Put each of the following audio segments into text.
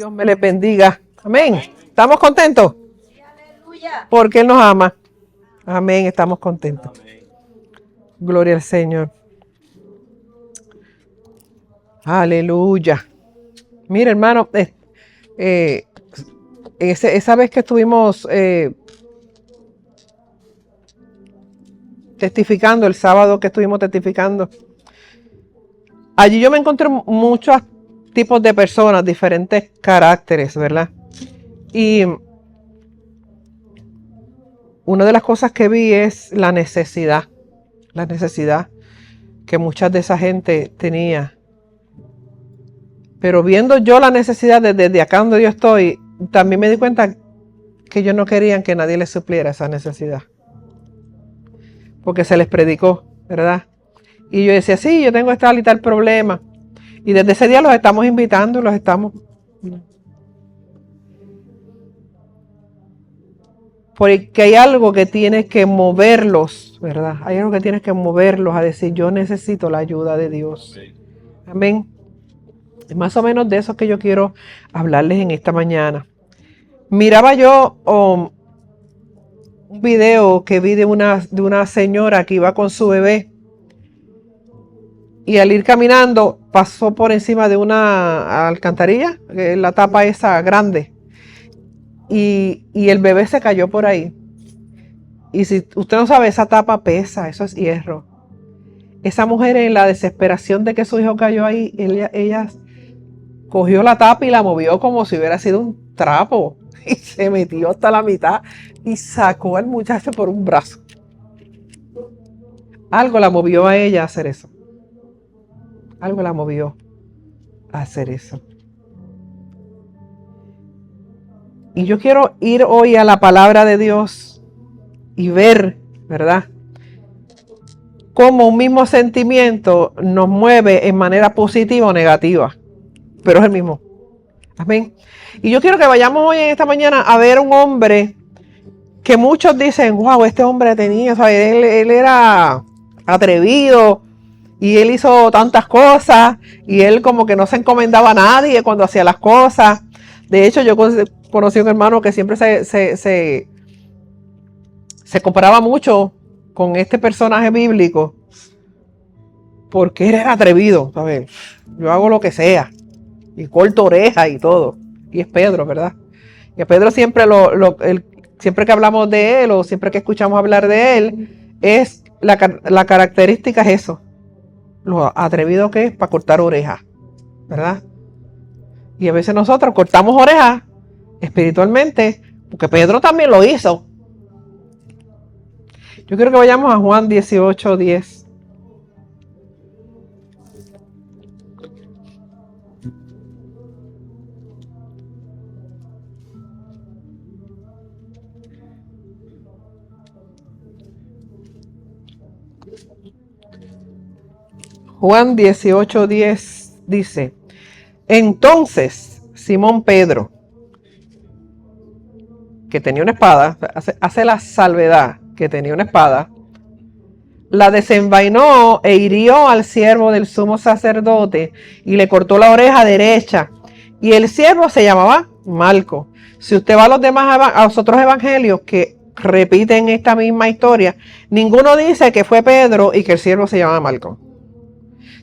Dios me les bendiga. Amén. ¿Estamos contentos? Porque Él nos ama. Amén. Estamos contentos. Gloria al Señor. Aleluya. Mira, hermano, esa vez que estuvimos testificando, el sábado que estuvimos testificando, allí yo me encontré muchos tipos de personas, diferentes caracteres, ¿verdad? Y una de las cosas que vi es la necesidad que muchas de esa gente tenía. Pero viendo yo la necesidad desde acá donde yo estoy, también me di cuenta que ellos no querían que nadie les supliera esa necesidad. Porque se les predicó, ¿verdad? Y yo decía, sí, yo tengo tal y tal problema. Y desde ese día los estamos invitando, los estamos... Porque hay algo que tiene que moverlos, ¿verdad? Hay algo que tiene que moverlos a decir, yo necesito la ayuda de Dios. Amén. Es más o menos de eso que yo quiero hablarles en esta mañana. Miraba yo un video que vi de una señora que iba con su bebé y al ir caminando pasó por encima de una alcantarilla, la tapa esa grande, y el bebé se cayó por ahí. Y si usted no sabe, esa tapa pesa, eso es hierro. Esa mujer, en la desesperación de que su hijo cayó ahí, ella cogió la tapa y la movió como si hubiera sido un trapo. Y se metió hasta la mitad y sacó al muchacho por un brazo. Algo la movió a ella a hacer eso. Algo la movió a hacer eso. Y yo quiero ir hoy a la palabra de Dios y ver, ¿verdad?, cómo un mismo sentimiento nos mueve en manera positiva o negativa. Pero es el mismo. Amén. Y yo quiero que vayamos hoy en esta mañana a ver un hombre que muchos dicen, wow, este hombre tenía, ¿sabes? Él era atrevido y él hizo tantas cosas y él como que no se encomendaba a nadie cuando hacía las cosas. De hecho, yo conocí a un hermano que siempre se comparaba mucho con este personaje bíblico porque él era atrevido, ¿sabes? Yo hago lo que sea y corto orejas y todo. Y es Pedro, ¿verdad? Y a Pedro siempre siempre que hablamos de él o siempre que escuchamos hablar de él, es la característica es eso, lo atrevido que es para cortar orejas, ¿verdad? Y a veces nosotros cortamos orejas espiritualmente, porque Pedro también lo hizo. Yo quiero que vayamos a Juan 18:10. Juan 18:10 dice, entonces Simón Pedro, que tenía una espada, hace la salvedad que tenía una espada, la desenvainó e hirió al siervo del sumo sacerdote y le cortó la oreja derecha. Y el siervo se llamaba Malco. Si usted va a los otros evangelios que repiten esta misma historia, ninguno dice que fue Pedro y que el siervo se llamaba Malco.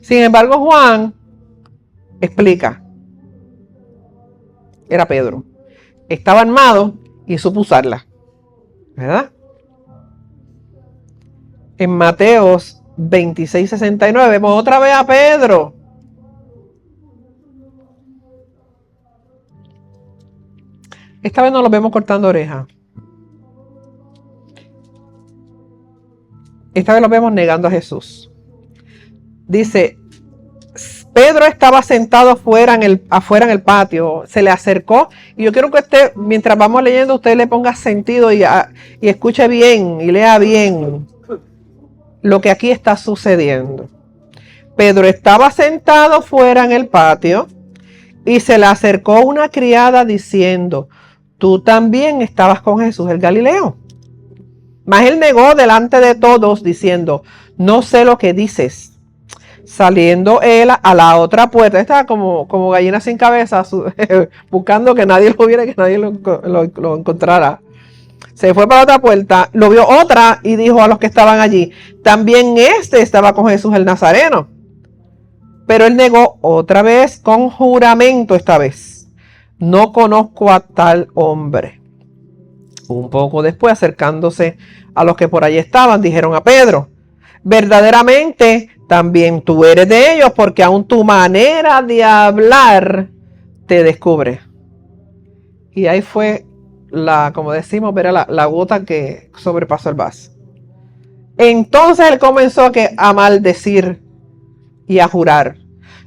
Sin embargo, Juan explica, era Pedro, estaba armado y supo usarla, ¿verdad? En Mateos 26:69 vemos otra vez a Pedro. Esta vez no lo vemos cortando orejas. Esta vez lo vemos negando a Jesús. Dice, Pedro estaba sentado afuera en el patio, se le acercó, y yo quiero que usted, mientras vamos leyendo, usted le ponga sentido y escuche bien y lea bien lo que aquí está sucediendo. Pedro estaba sentado fuera en el patio y se le acercó una criada diciendo, tú también estabas con Jesús el Galileo. Mas él negó delante de todos diciendo, no sé lo que dices. saliendo él a la otra puerta. Estaba como gallina sin cabeza, buscando que nadie lo viera, que nadie lo encontrara. Se fue para la otra puerta, lo vio otra y dijo a los que estaban allí, también este estaba con Jesús el Nazareno. Pero él negó otra vez con juramento esta vez. No conozco a tal hombre. Un poco después, acercándose a los que por allí estaban, dijeron a Pedro, verdaderamente también tú eres de ellos, porque aún tu manera de hablar te descubre. Y ahí fue como decimos, era la gota que sobrepasó el vaso. Entonces él comenzó a maldecir y a jurar,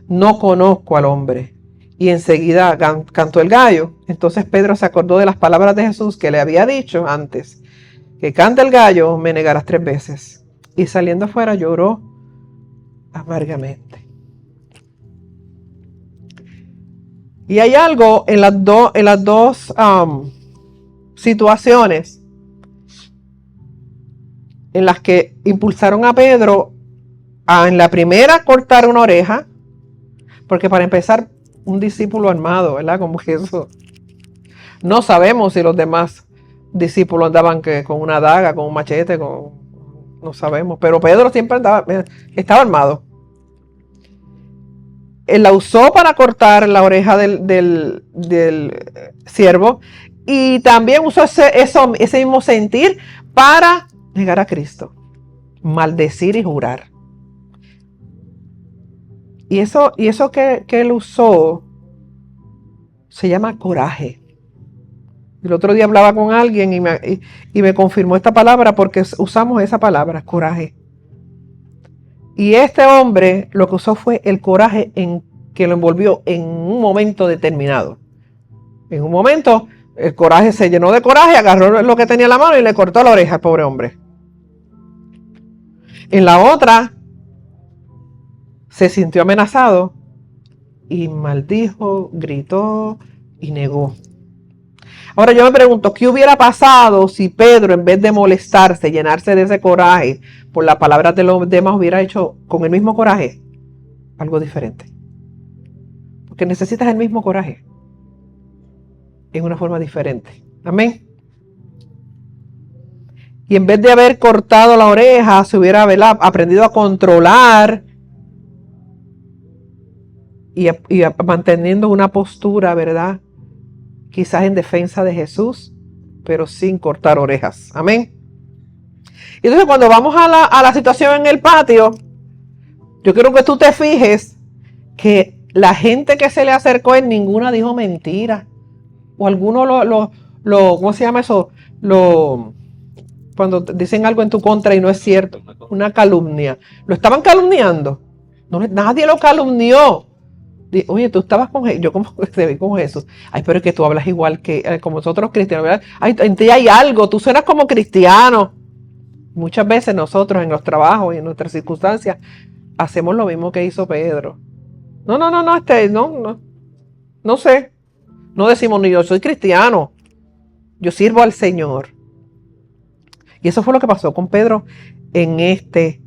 no conozco al hombre. Y enseguida cantó el gallo. Entonces Pedro se acordó de las palabras de Jesús que le había dicho antes, que canta el gallo, me negarás 3 veces. Y saliendo afuera lloró amargamente. Y hay algo en las dos situaciones en las que impulsaron a Pedro en la primera cortar una oreja, porque para empezar, un discípulo armado, ¿verdad? Como Jesús. No sabemos si los demás discípulos andaban con una daga, con un machete, no sabemos, pero Pedro siempre estaba armado. Él la usó para cortar la oreja del siervo y también usó ese mismo sentir para negar a Cristo, maldecir y jurar. Y eso que él usó se llama coraje. El otro día hablaba con alguien y me confirmó esta palabra porque usamos esa palabra, coraje. Y este hombre lo que usó fue el coraje que lo envolvió en un momento determinado. En un momento, el coraje se llenó de coraje, agarró lo que tenía en la mano y le cortó la oreja al pobre hombre. En la otra, se sintió amenazado y maldijo, gritó y negó. Ahora yo me pregunto, ¿qué hubiera pasado si Pedro, en vez de molestarse, llenarse de ese coraje por las palabras de los demás, hubiera hecho con el mismo coraje algo diferente? Porque necesitas el mismo coraje en una forma diferente. Amén. Y en vez de haber cortado la oreja, se hubiera aprendido a controlar y manteniendo una postura, ¿verdad? Quizás en defensa de Jesús, pero sin cortar orejas. Amén. Y entonces cuando vamos a la situación en el patio, yo quiero que tú te fijes que la gente que se le acercó, en ninguna dijo mentira. O alguno ¿cómo se llama eso? Cuando dicen algo en tu contra y no es cierto. Una calumnia. Lo estaban calumniando. Nadie lo calumnió. Oye, tú estabas con Jesús. Yo como te vi con Jesús. Ay, pero es que tú hablas igual que como nosotros cristianos, ¿verdad? Ay, en ti hay algo. Tú suenas como cristiano. Muchas veces nosotros en los trabajos y en nuestras circunstancias hacemos lo mismo que hizo Pedro. No sé. No decimos ni yo soy cristiano. Yo sirvo al Señor. Y eso fue lo que pasó con Pedro en este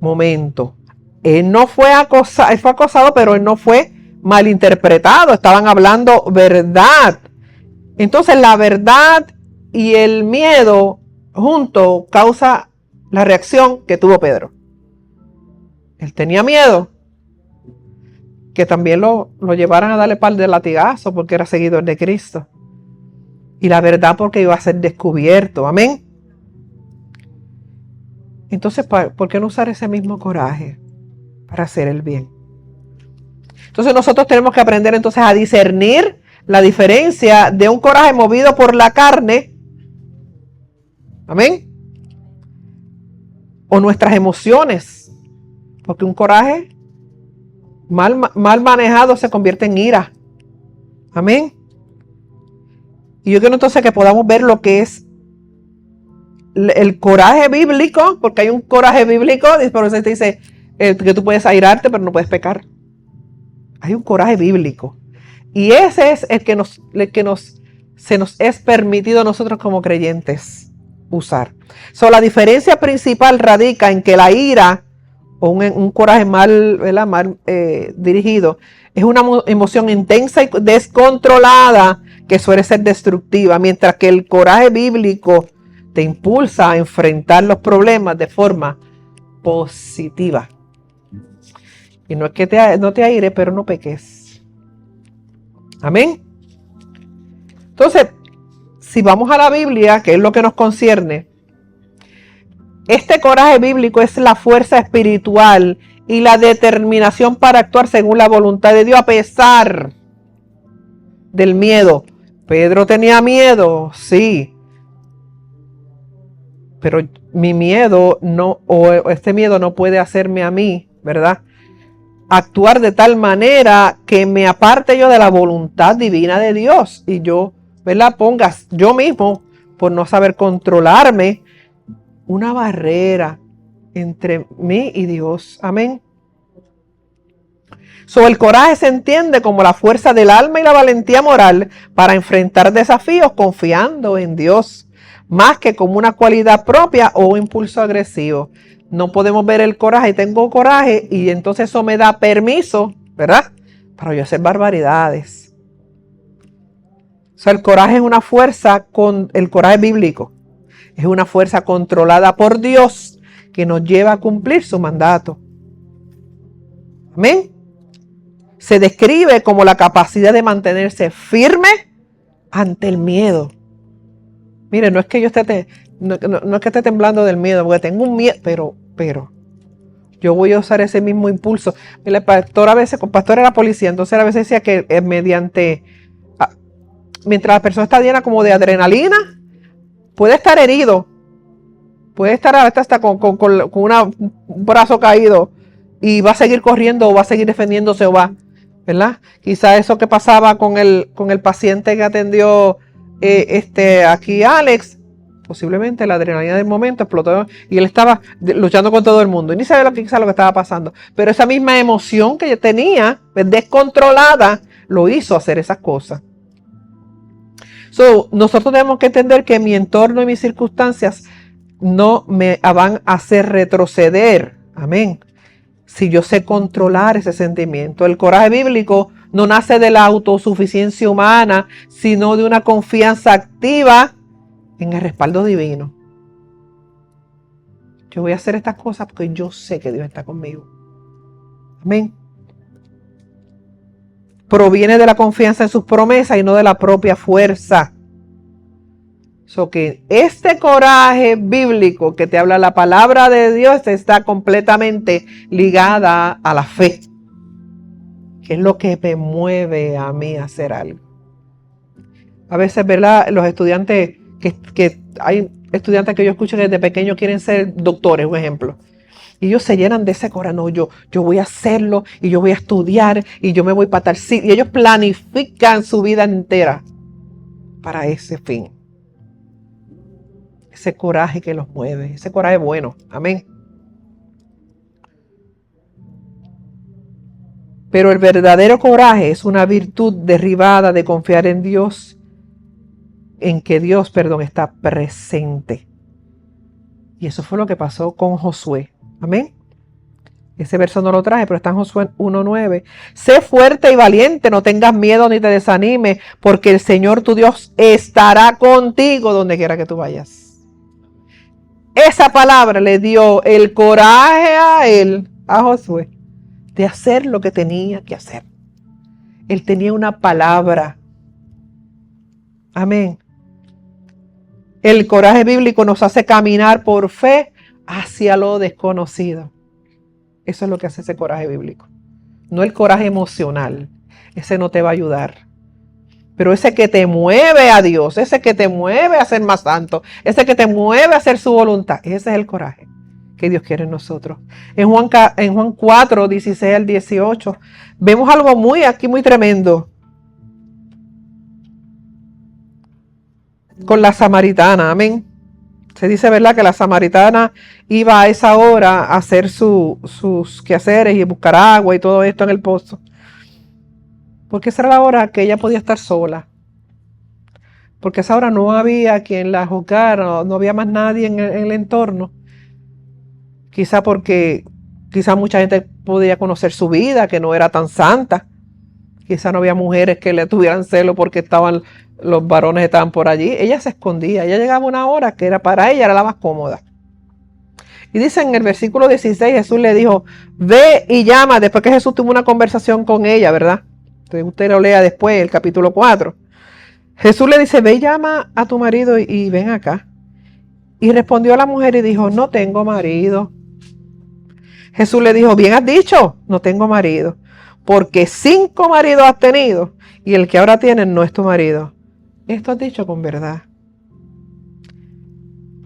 momento. Él no fue acosado, él fue acosado, pero él no fue malinterpretado. Estaban hablando verdad. Entonces la verdad y el miedo junto causa la reacción que tuvo Pedro. Él tenía miedo que también lo llevaran a darle par de latigazos porque era seguidor de Cristo. Y la verdad porque iba a ser descubierto. Amén. Entonces, ¿por qué no usar ese mismo coraje para hacer el bien? Entonces nosotros tenemos que aprender entonces a discernir la diferencia de un coraje movido por la carne. Amén. O nuestras emociones. Porque un coraje mal manejado se convierte en ira. Amén. Y yo quiero entonces que podamos ver lo que es el coraje bíblico, porque hay un coraje bíblico, por eso te dice que tú puedes airarte, pero no puedes pecar. Hay un coraje bíblico. Y ese es el que se nos es permitido a nosotros como creyentes usar. La diferencia principal radica en que la ira o un coraje mal, ¿verdad? Mal dirigido, es una emoción intensa y descontrolada que suele ser destructiva, mientras que el coraje bíblico te impulsa a enfrentar los problemas de forma positiva. Y no es que no te aires, pero no peques. Amén. Entonces, si vamos a la Biblia, que es lo que nos concierne, este coraje bíblico es la fuerza espiritual y la determinación para actuar según la voluntad de Dios a pesar del miedo. Pedro tenía miedo, sí, pero mi miedo no, o este miedo no puede hacerme a mí, ¿verdad? Actuar de tal manera que me aparte yo de la voluntad divina de Dios y yo, ¿verdad? Pongas yo mismo, por no saber controlarme, una barrera entre mí y Dios. Amén. El coraje se entiende como la fuerza del alma y la valentía moral para enfrentar desafíos confiando en Dios, más que como una cualidad propia o un impulso agresivo. No podemos ver el coraje, tengo coraje y entonces eso me da permiso, ¿verdad? Para yo hacer barbaridades. El coraje es una fuerza, el coraje bíblico es una fuerza controlada por Dios que nos lleva a cumplir su mandato. Amén. Se describe como la capacidad de mantenerse firme ante el miedo. Mire, no es que yo esté, no es que esté temblando del miedo, porque tengo un miedo, pero yo voy a usar ese mismo impulso. El pastor el pastor era policía, entonces a veces decía que mientras la persona está llena como de adrenalina, puede estar herido, puede estar hasta con un brazo caído y va a seguir corriendo o va a seguir defendiéndose o va, ¿verdad? Quizá eso que pasaba con el paciente que atendió aquí Alex, posiblemente la adrenalina del momento explotó y él estaba luchando con todo el mundo y ni sabía lo que estaba pasando, pero esa misma emoción que yo tenía descontrolada lo hizo hacer esas cosas. Nosotros tenemos que entender que mi entorno y mis circunstancias no me van a hacer retroceder. Amén. Si yo sé controlar ese sentimiento. El coraje bíblico no nace de la autosuficiencia humana, sino de una confianza activa en el respaldo divino. Yo voy a hacer estas cosas porque yo sé que Dios está conmigo. Amén. Proviene de la confianza en sus promesas y no de la propia fuerza. Que este coraje bíblico que te habla la palabra de Dios está completamente ligada a la fe, que es lo que me mueve a mí a hacer algo. A veces, ¿verdad? Los estudiantes, que hay estudiantes que yo escucho que desde pequeños quieren ser doctores, un ejemplo. Y ellos se llenan de ese coraje, no, yo voy a hacerlo y yo voy a estudiar y yo me voy para tal sitio. Y ellos planifican su vida entera para ese fin. Ese coraje que los mueve, ese coraje bueno. Amén. Pero el verdadero coraje es una virtud derivada de confiar en Dios, en que Dios, está presente. Y eso fue lo que pasó con Josué. Amén. Ese verso no lo traje, pero está en Josué 1:9. Sé fuerte y valiente, no tengas miedo ni te desanimes, porque el Señor tu Dios estará contigo donde quiera que tú vayas. Esa palabra le dio el coraje a Josué, de hacer lo que tenía que hacer. Él tenía una palabra. Amén. El coraje bíblico nos hace caminar por fe hacia lo desconocido. Eso es lo que hace ese coraje bíblico. No el coraje emocional. Ese no te va a ayudar. Pero ese que te mueve a Dios, ese que te mueve a ser más santo, ese que te mueve a hacer su voluntad, ese es el coraje que Dios quiere en nosotros. En Juan 4, 16 al 18, vemos algo muy tremendo. Con la samaritana, amén. Se dice, ¿verdad?, que la samaritana iba a esa hora a hacer sus quehaceres y buscar agua y todo esto en el pozo. Porque esa era la hora que ella podía estar sola. Porque a esa hora no había quien la juzgara, no había más nadie en el entorno. Quizá porque Quizás mucha gente podía conocer su vida, que no era tan santa. Quizás no había mujeres que le tuvieran celo porque los varones estaban por allí. Ella se escondía. Ella llegaba una hora que era para ella, era la más cómoda. Y dice en el versículo 16, Jesús le dijo, ve y llama, después que Jesús tuvo una conversación con ella, ¿verdad? Entonces usted lo lea después, el capítulo 4. Jesús le dice, ve y llama a tu marido y ven acá. Y respondió la mujer y dijo, no tengo marido. Jesús le dijo, bien has dicho, no tengo marido, porque 5 maridos has tenido y el que ahora tienes no es tu marido. Esto has dicho con verdad.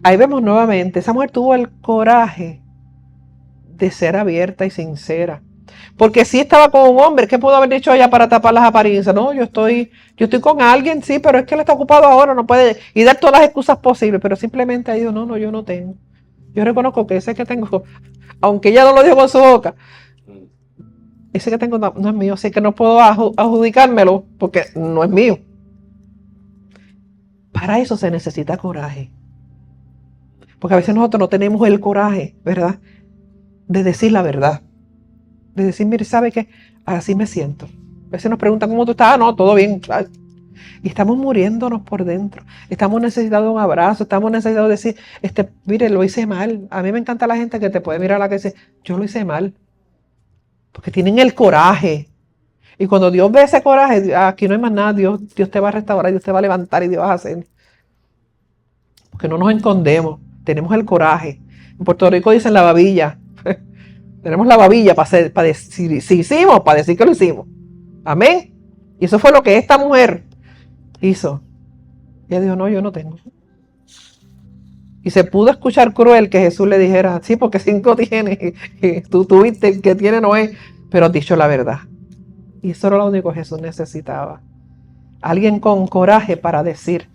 Ahí vemos nuevamente, esa mujer tuvo el coraje de ser abierta y sincera. Porque si estaba con un hombre, ¿qué pudo haber dicho ella para tapar las apariencias? No, yo estoy con alguien, sí, pero es que él está ocupado ahora, no puede, y dar todas las excusas posibles, pero simplemente ha ido, no, yo no tengo. Yo reconozco que ese que tengo, aunque ella no lo dijo con su boca, ese que tengo no es mío, así que no puedo adjudicármelo porque no es mío. Para eso se necesita coraje. Porque a veces nosotros no tenemos el coraje, ¿verdad? De decir la verdad. De decir, mire, ¿sabe qué? Así me siento. A veces nos preguntan cómo tú estás. Ah, no, todo bien. Y estamos muriéndonos por dentro. Estamos necesitando un abrazo. Estamos necesitando decir, mire, lo hice mal. A mí me encanta la gente que te puede mirar a la que dice, yo lo hice mal. Porque tienen el coraje. Y cuando Dios ve ese coraje, aquí no hay más nada. Dios te va a restaurar, Dios te va a levantar y Dios va a hacer. Porque no nos escondemos. Tenemos el coraje. En Puerto Rico dicen la babilla. Tenemos la babilla para decir si hicimos, para decir que lo hicimos. Amén. Y eso fue lo que esta mujer hizo. Ella dijo, no, yo no tengo. Y se pudo escuchar cruel que Jesús le dijera, sí, porque 5 tienes, tú tuviste, el que tiene no es, pero has dicho la verdad. Y eso era lo único que Jesús necesitaba. Alguien con coraje para decir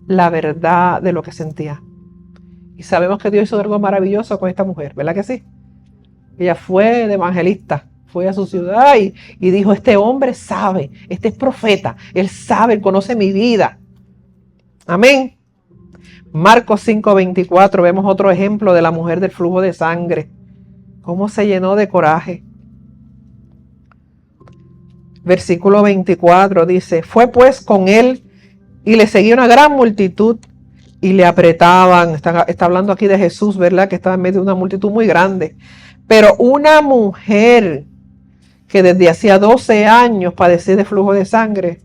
la verdad de lo que sentía. Y sabemos que Dios hizo algo maravilloso con esta mujer, ¿verdad que sí? Ella fue de evangelista, fue a su ciudad y dijo, este hombre sabe, este es profeta, él sabe, él conoce mi vida. Amén. Marcos 5:24, vemos otro ejemplo de la mujer del flujo de sangre. Cómo se llenó de coraje. Versículo 24 dice, fue pues con él y le seguía una gran multitud y le apretaban. Está hablando aquí de Jesús, ¿verdad? Que estaba en medio de una multitud muy grande. Pero una mujer que desde hacía 12 años padecía de flujo de sangre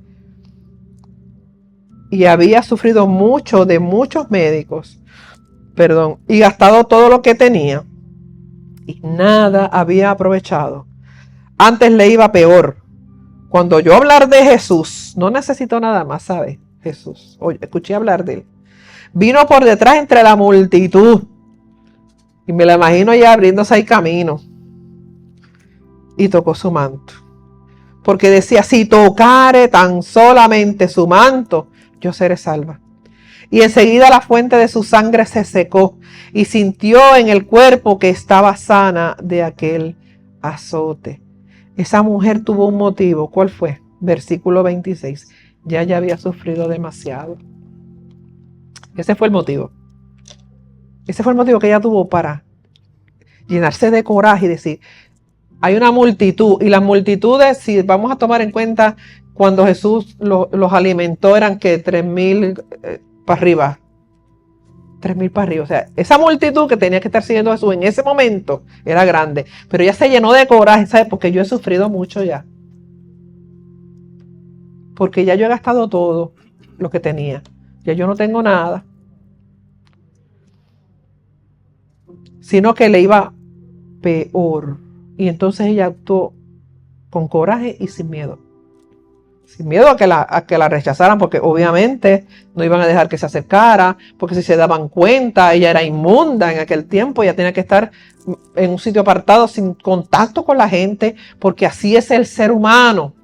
y había sufrido mucho de muchos médicos, y gastado todo lo que tenía y nada había aprovechado. Antes le iba peor. Cuando oyó hablar de Jesús, no necesitó nada más, ¿sabe? Jesús, oye, escuché hablar de él. Vino por detrás entre la multitud y me la imagino ya abriéndose ahí camino y tocó su manto. Porque decía, si tocare tan solamente su manto, yo seré salva. Y enseguida la fuente de su sangre se secó y sintió en el cuerpo que estaba sana de aquel azote. Esa mujer tuvo un motivo. ¿Cuál fue? Versículo 26. Ya había sufrido demasiado. Ese fue el motivo. Ese fue el motivo que ella tuvo para llenarse de coraje y decir, hay una multitud, y las multitudes, si vamos a tomar en cuenta cuando Jesús los alimentó, eran que 3,000 para arriba. 3,000 para arriba. O sea, esa multitud que tenía que estar siguiendo a Jesús en ese momento era grande. Pero ella se llenó de coraje, ¿sabes? Porque yo he sufrido mucho ya. Porque ya yo he gastado todo lo que tenía. Ya yo no tengo nada. Sino que le iba peor. Y entonces ella actuó con coraje y sin miedo. Sin miedo a que la rechazaran, porque obviamente no iban a dejar que se acercara, porque si se daban cuenta, ella era inmunda en aquel tiempo, ella tenía que estar en un sitio apartado sin contacto con la gente, porque así es el ser humano.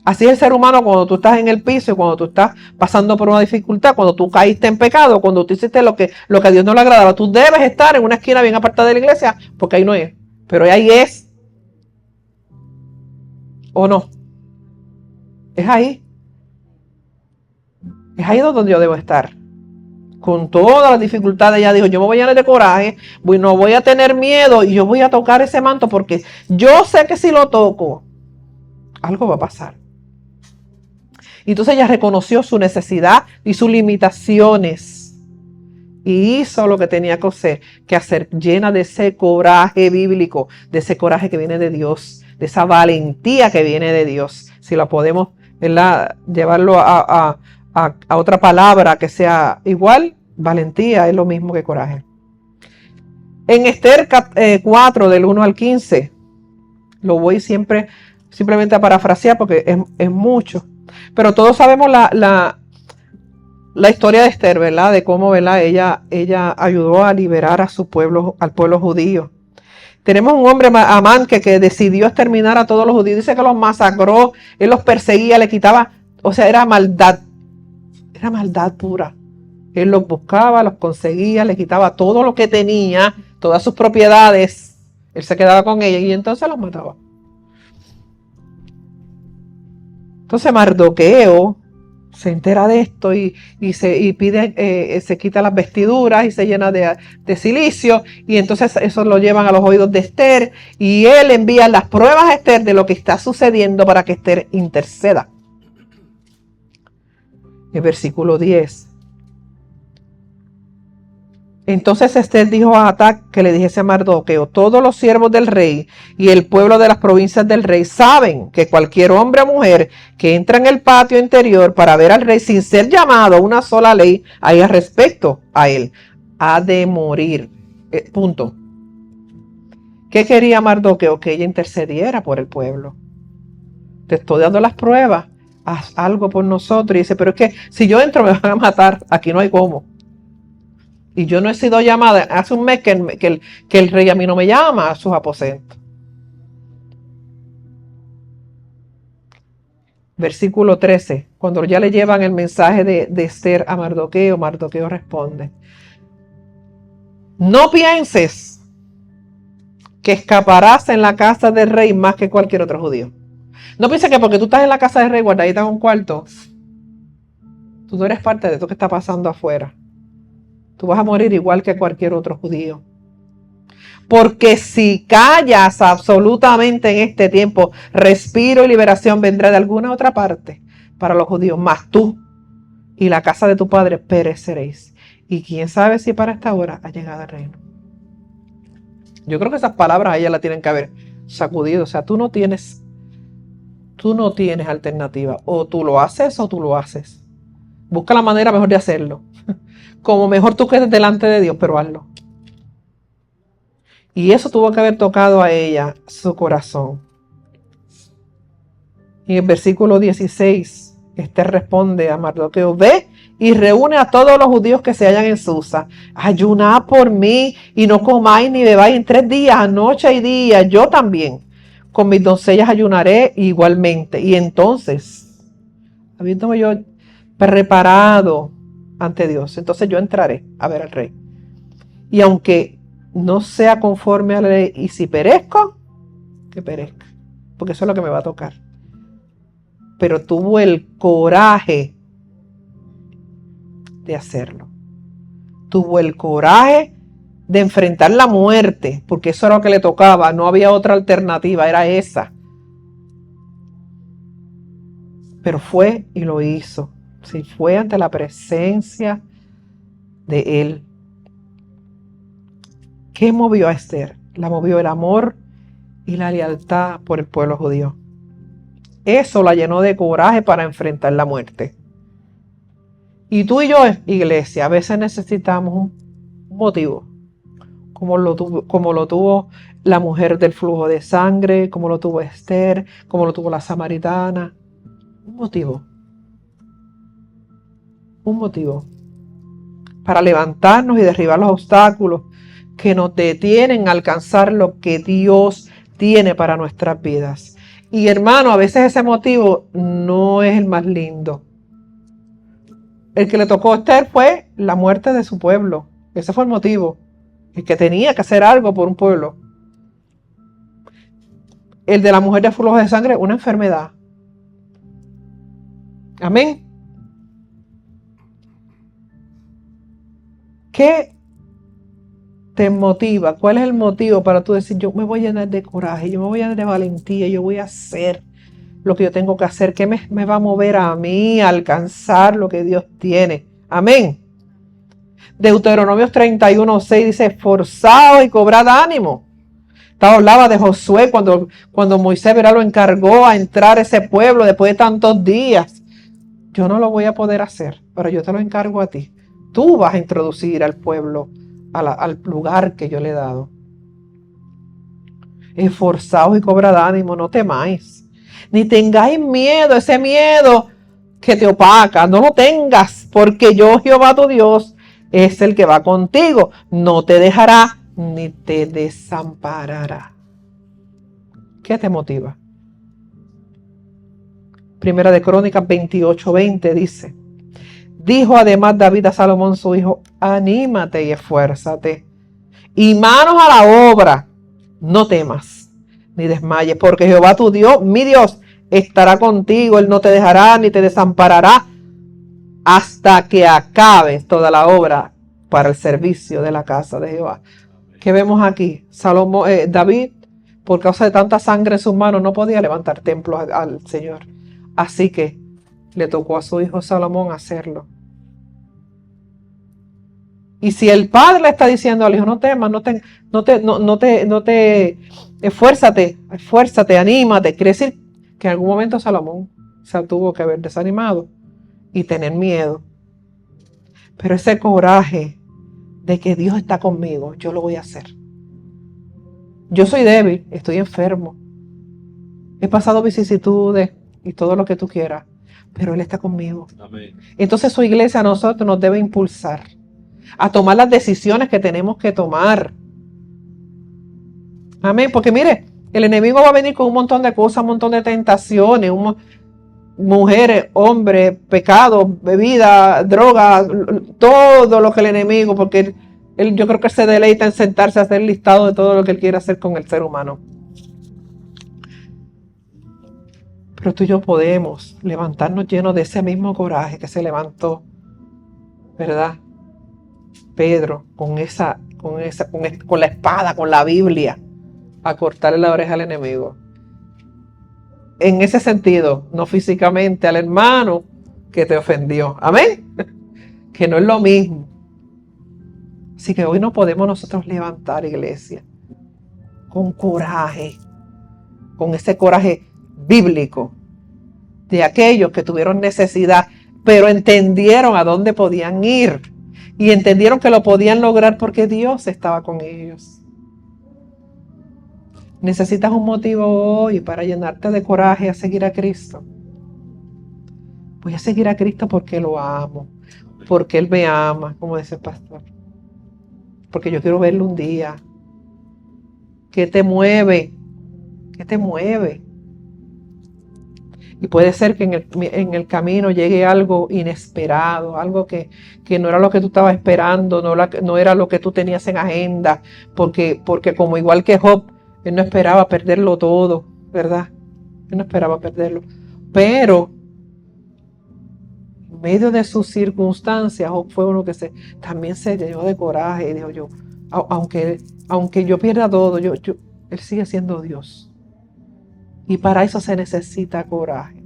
Así es el ser humano cuando tú estás en el piso y cuando tú estás pasando por una dificultad, cuando tú caíste en pecado, cuando tú hiciste lo que a Dios no le agradaba. Tú debes estar en una esquina bien apartada de la iglesia, porque ahí no es. Pero ahí es. ¿O no? Es ahí. Es ahí donde yo debo estar. con todas las dificultades, ella dijo, yo me voy a llenar de coraje, no voy a tener miedo y yo voy a tocar ese manto porque yo sé que si lo toco, algo va a pasar. Y entonces ella reconoció su necesidad y sus limitaciones y hizo lo que tenía que hacer, llena de ese coraje bíblico, de ese coraje que viene de Dios, de esa valentía que viene de Dios. Si la podemos, ¿verdad?, llevarlo a otra palabra que sea igual, valentía es lo mismo que coraje. En Esther 4, del 1 al 15, lo voy simplemente a parafrasear porque es mucho. Pero todos sabemos la historia de Esther, ¿verdad? De cómo, ¿verdad?, ella ayudó a liberar a su pueblo, al pueblo judío. Tenemos un hombre, Amán, que decidió exterminar a todos los judíos. Dice que los masacró, él los perseguía, le quitaba, o sea, era maldad pura. Él los buscaba, los conseguía, le quitaba todo lo que tenía, todas sus propiedades. Él se quedaba con ellas y entonces los mataba. Entonces Mardoqueo se entera de esto y pide, se quita las vestiduras y se llena de silicio, y entonces eso lo llevan a los oídos de Esther y él envía las pruebas a Esther de lo que está sucediendo para que Esther interceda. El versículo 10. Entonces Esther dijo a Hatac que le dijese a Mardoqueo: todos los siervos del rey y el pueblo de las provincias del rey saben que cualquier hombre o mujer que entra en el patio interior para ver al rey sin ser llamado a una sola ley haya respecto a él, ha de morir. Punto. ¿Qué quería Mardoqueo? Que ella intercediera por el pueblo. Te estoy dando las pruebas, haz algo por nosotros. Y dice: pero es que si yo entro me van a matar, aquí no hay cómo. Y yo no he sido llamada. Hace un mes que el rey a mí no me llama a sus aposentos. Versículo 13. Cuando ya le llevan el mensaje de Esther a Mardoqueo, Mardoqueo responde: no pienses que escaparás en la casa del rey más que cualquier otro judío. No pienses que porque tú estás en la casa del rey guardadita en un cuarto, tú no eres parte de esto que está pasando afuera. Tú vas a morir igual que cualquier otro judío. Porque si callas absolutamente en este tiempo, respiro y liberación vendrá de alguna otra parte para los judíos, mas tú y la casa de tu padre pereceréis. Y quién sabe si para esta hora ha llegado el reino. Yo creo que esas palabras a ella la tienen que haber sacudido. O sea, tú no tienes alternativa. O tú lo haces o tú lo haces. Busca la manera mejor de hacerlo. Como mejor tú quedes delante de Dios, pero hazlo. Y eso tuvo que haber tocado a ella su corazón. Y en el versículo 16, Esther responde a Mardoqueo: ve y reúne a todos los judíos que se hallan en Susa. Ayunad por mí y no comáis ni bebáis en 3 días, noche y día. Yo también con mis doncellas ayunaré igualmente. Y entonces, habiéndome yo preparado ante Dios, entonces yo entraré a ver al rey. Y aunque no sea conforme a la ley, y si perezco, que perezca, porque eso es lo que me va a tocar. Pero tuvo el coraje de hacerlo. Tuvo el coraje de enfrentar la muerte, porque eso era lo que le tocaba, no había otra alternativa, era esa. Pero fue y lo hizo. Sí, fue ante la presencia de él. ¿Qué movió a Esther? La movió el amor y la lealtad por el pueblo judío. Eso la llenó de coraje para enfrentar la muerte. Y tú y yo, iglesia, a veces necesitamos un motivo, como lo tuvo la mujer del flujo de sangre, como lo tuvo Esther, como lo tuvo la samaritana. Un motivo para levantarnos y derribar los obstáculos que nos detienen a alcanzar lo que Dios tiene para nuestras vidas. Y hermano, a veces ese motivo no es el más lindo. El que le tocó a Esther fue la muerte de su pueblo. Ese fue el motivo. El que tenía que hacer algo por un pueblo. El de la mujer de flujo de sangre, una enfermedad. Amén. ¿Qué te motiva? ¿Cuál es el motivo para tú decir, yo me voy a llenar de coraje, yo me voy a llenar de valentía, yo voy a hacer lo que yo tengo que hacer? ¿Qué me va a mover a mí a alcanzar lo que Dios tiene? Amén. Deuteronomios 31:6 dice, esforzaos y cobrad ánimo. Hablaba de Josué cuando Moisés, ¿verdad?, lo encargó a entrar a ese pueblo después de tantos días. Yo no lo voy a poder hacer, pero yo te lo encargo a ti. Tú vas a introducir al pueblo al lugar que yo le he dado. Esforzaos y cobrad ánimo, no temáis. Ni tengáis miedo, ese miedo que te opaca, no lo tengas, porque yo, Jehová tu Dios, es el que va contigo. No te dejará ni te desamparará. ¿Qué te motiva? Primera de Crónicas 28:20 dice, dijo además David a Salomón su hijo, anímate y esfuérzate, y manos a la obra, no temas, ni desmayes, porque Jehová tu Dios, mi Dios, estará contigo, Él no te dejará ni te desamparará hasta que acabes toda la obra para el servicio de la casa de Jehová. ¿Qué vemos aquí? David, por causa de tanta sangre en sus manos, no podía levantar templos al Señor. Así que le tocó a su hijo Salomón hacerlo. Y si el padre le está diciendo al hijo, no temas, no te esfuérzate, anímate, quiere decir que en algún momento Salomón se tuvo que haber desanimado y tener miedo. Pero ese coraje de que Dios está conmigo, yo lo voy a hacer. Yo soy débil, estoy enfermo, he pasado vicisitudes y todo lo que tú quieras, pero Él está conmigo. Amén. Entonces su iglesia a nosotros nos debe impulsar a tomar las decisiones que tenemos que tomar. Amén, porque mire, el enemigo va a venir con un montón de cosas, un montón de tentaciones, mujeres, hombres, pecado, bebida, droga, todo lo que el enemigo, porque él, yo creo que se deleita en sentarse a hacer listado de todo lo que él quiere hacer con el ser humano. Pero tú y yo podemos levantarnos llenos de ese mismo coraje que se levantó, ¿verdad? Pedro, con la espada, con la Biblia, a cortarle la oreja al enemigo. En ese sentido, no físicamente al hermano que te ofendió. Amén. Que no es lo mismo. Así que hoy no podemos nosotros levantar, iglesia, con coraje, con ese coraje bíblico de aquellos que tuvieron necesidad, pero entendieron a dónde podían ir y entendieron que lo podían lograr porque Dios estaba con ellos. Necesitas un motivo hoy para llenarte de coraje a seguir a Cristo. Voy a seguir a Cristo porque lo amo, porque Él me ama, como dice el pastor. Porque yo quiero verlo un día. ¿Qué te mueve? ¿Qué te mueve? Y puede ser que en el camino llegue algo inesperado, algo que no era lo que tú estabas esperando, no era lo que tú tenías en agenda, porque como igual que Job, él no esperaba perderlo todo, ¿verdad? Él no esperaba perderlo. Pero en medio de sus circunstancias, Job fue uno que también se llenó de coraje y dijo, yo, aunque yo pierda todo, Él sigue siendo Dios. Y para eso se necesita coraje.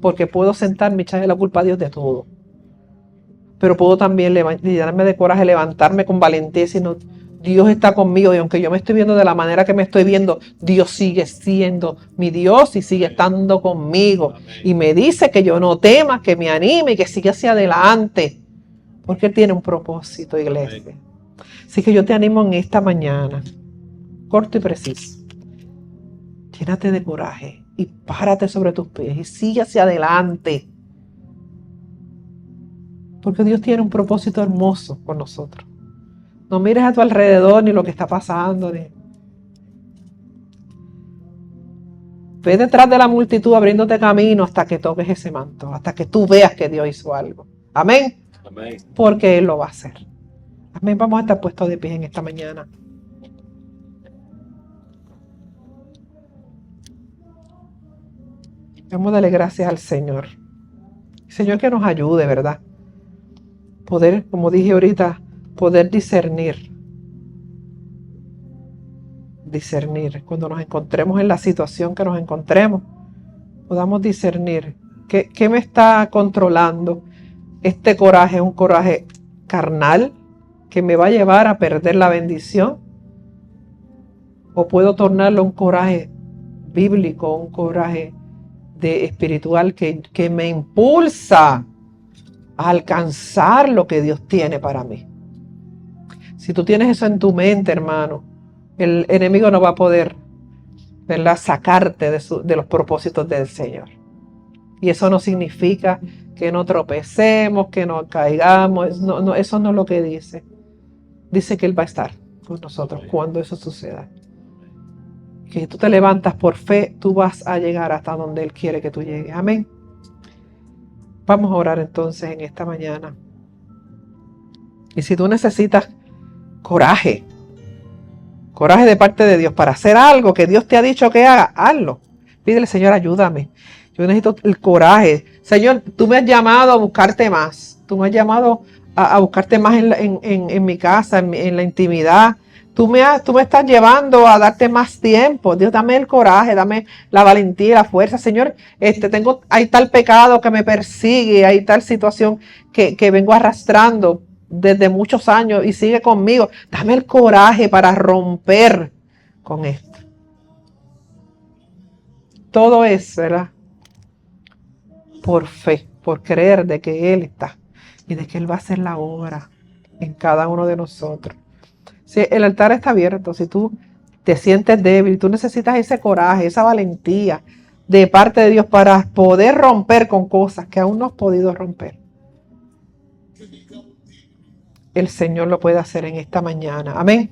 Porque puedo sentarme y echarle la culpa a Dios de todo. Pero puedo también llenarme de coraje, levantarme con valentía y decir, no, Dios está conmigo. Y aunque yo me estoy viendo de la manera que me estoy viendo, Dios sigue siendo mi Dios y sigue estando conmigo. Amén. Y me dice que yo no tema, que me anime y que siga hacia adelante. Porque Él tiene un propósito, iglesia. Amén. Así que yo te animo en esta mañana, corto y preciso. Llénate de coraje y párate sobre tus pies y sigue hacia adelante. Porque Dios tiene un propósito hermoso con nosotros. No mires a tu alrededor ni lo que está pasando. Ve detrás de la multitud abriéndote camino hasta que toques ese manto, hasta que tú veas que Dios hizo algo. Amén. Amén. Porque Él lo va a hacer. Amén. Vamos a estar puestos de pie en esta mañana. Vamos a darle gracias al Señor. Señor, que nos ayude, ¿verdad? poder, como dije ahorita, poder discernir. Discernir. Cuando nos encontremos en la situación que nos encontremos, podamos discernir qué me está controlando. Este coraje es un coraje carnal que me va a llevar a perder la bendición, o puedo tornarlo un coraje bíblico, un coraje espiritual que me impulsa a alcanzar lo que Dios tiene para mí. Si tú tienes eso en tu mente, hermano, el enemigo no va a poder, ¿verdad?, sacarte de los propósitos del Señor. Y eso no significa que no tropecemos, que no caigamos. No, eso no es lo que dice. Dice que Él va a estar con nosotros cuando eso suceda. Que tú te levantas por fe, tú vas a llegar hasta donde Él quiere que tú llegues. Amén. Vamos a orar entonces en esta mañana. Y si tú necesitas coraje de parte de Dios para hacer algo que Dios te ha dicho que haga, hazlo. Pídele, Señor, ayúdame. Yo necesito el coraje. Señor, tú me has llamado a buscarte más. Tú me has llamado a buscarte más en mi casa, en la intimidad. Tú me estás llevando a darte más tiempo. Dios, dame el coraje, dame la valentía y la fuerza. Señor, hay tal pecado que me persigue, hay tal situación que vengo arrastrando desde muchos años y sigue conmigo. Dame el coraje para romper con esto. Todo es, ¿verdad?, por fe, por creer de que Él está y de que Él va a hacer la obra en cada uno de nosotros. Si el altar está abierto, si tú te sientes débil, tú necesitas ese coraje, esa valentía de parte de Dios para poder romper con cosas que aún no has podido romper. El Señor lo puede hacer en esta mañana. Amén.